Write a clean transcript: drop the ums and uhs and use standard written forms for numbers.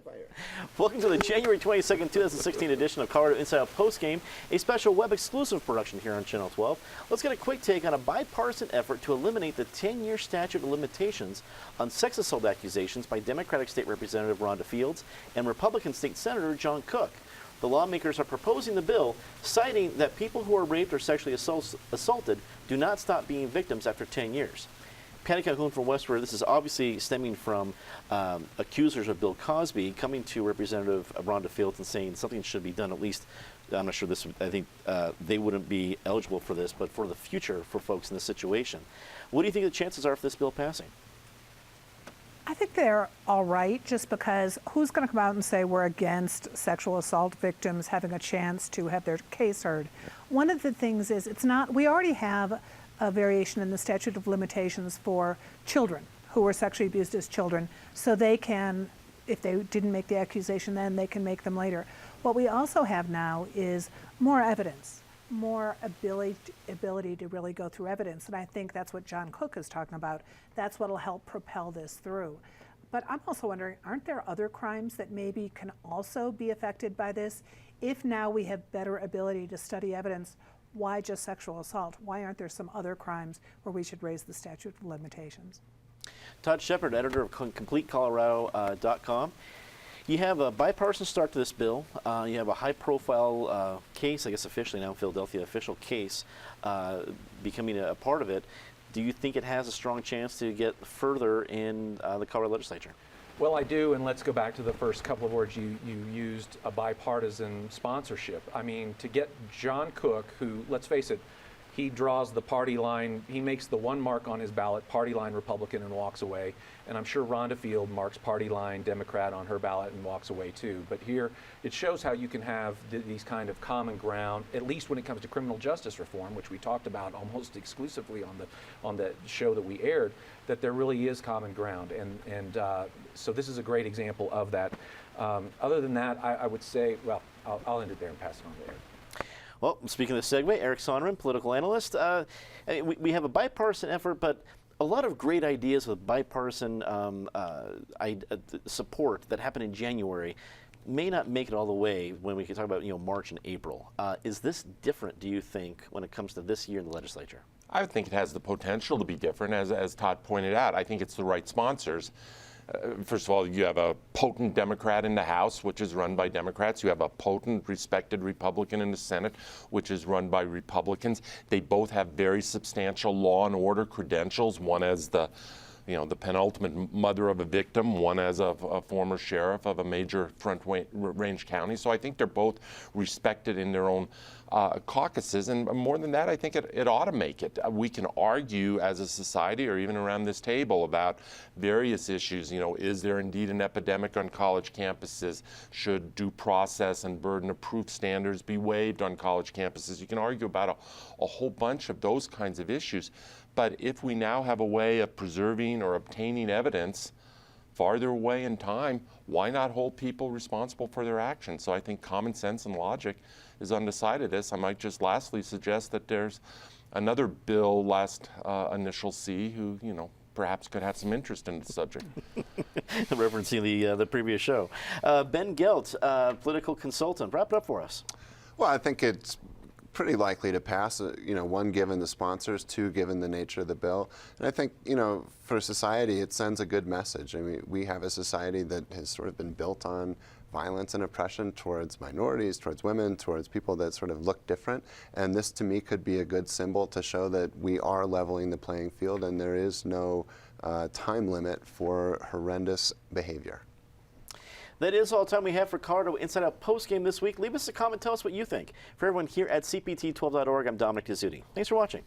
fire. Welcome to the January 22nd, 2016 edition of Colorado Inside Out Postgame, a special web exclusive production here on Channel 12. Let's get a quick take on a bipartisan effort to eliminate the 10-year statute of limitations on sex assault accusations by Democratic State Representative Rhonda Fields and Republican State Senator John Cook. The lawmakers are proposing the bill, citing that people who are raped or sexually assaulted do not stop being victims after 10 years. Patty Calhoun from Westward, this is obviously stemming from accusers of Bill Cosby coming to Representative Rhonda Fields and saying something should be done. At least, I'm not sure this, I think they wouldn't be eligible for this, but for the future for folks in this situation. What do you think the chances are for this bill passing? I think they're all right, just because who's going to come out and say we're against sexual assault victims having a chance to have their case heard? One of the things is we already have a variation in the statute of limitations for children who were sexually abused as children, so they can, if they didn't make the accusation then, they can make them later. What we also have now is more evidence, more ability to really go through evidence, and I think that's what John Cook is talking about. That's what will help propel this through. But I'm also wondering, aren't there other crimes that maybe can also be affected by this? If now we have better ability to study evidence, why just sexual assault? Why aren't there some other crimes where we should raise the statute of limitations? Todd Shepard, editor of CompleteColorado.com. You have a bipartisan start to this bill. You have a high-profile case, I guess officially now, Philadelphia official case, becoming a part of it. Do you think it has a strong chance to get further in the Colorado legislature? Well, I do, and let's go back to the first couple of words you used, a bipartisan sponsorship. I mean, to get John Cook, who, let's face it, he draws the party line, he makes the one mark on his ballot, party line Republican, and walks away. And I'm sure Rhonda Field marks party line Democrat on her ballot and walks away too. But here, it shows how you can have these kind of common ground, at least when it comes to criminal justice reform, which we talked about almost exclusively on the show that we aired, that there really is common ground. And so this is a great example of that. Other than that, I would say, well, I'll end it there and pass it on to Eric. Well, speaking of the segue, Eric Sonderman, political analyst. We have a bipartisan effort, but a lot of great ideas with bipartisan support that happened in January may not make it all the way when we can talk about March and April. Is this different, do you think, when it comes to this year in the legislature? I think it has the potential to be different, as Todd pointed out. I think it's the right sponsors. First of all, you have a potent Democrat in the House, which is run by Democrats. You have a potent, respected Republican in the Senate, which is run by Republicans. They both have very substantial law and order credentials, one as the penultimate mother of a victim, one as a former sheriff of a major Front Range county. So I think they're both respected in their own caucuses, and more than that, I think it ought to make it. We can argue as a society or even around this table about various issues. Is there indeed an epidemic on college campuses? Should due process and burden of proof standards be waived on college campuses? You can argue about a whole bunch of those kinds of issues. But if we now have a way of preserving or obtaining evidence farther away in time, why not hold people responsible for their actions? So I think common sense and logic is on the side of this. I might just lastly suggest that there's another bill, last initial C, who, perhaps could have some interest in the subject. Referencing the previous show. Ben Gelt, political consultant, wrap it up for us. Well, I think it's pretty likely to pass, one, given the sponsors, two, given the nature of the bill. And I think, for society, it sends a good message. I mean, we have a society that has sort of been built on violence and oppression towards minorities, towards women, towards people that sort of look different. And this, to me, could be a good symbol to show that we are leveling the playing field and there is no time limit for horrendous behavior. That is all the time we have for Colorado Inside Out postgame this week. Leave us a comment. Tell us what you think. For everyone here at CPT12.org, I'm Dominic Dezzutti. Thanks for watching.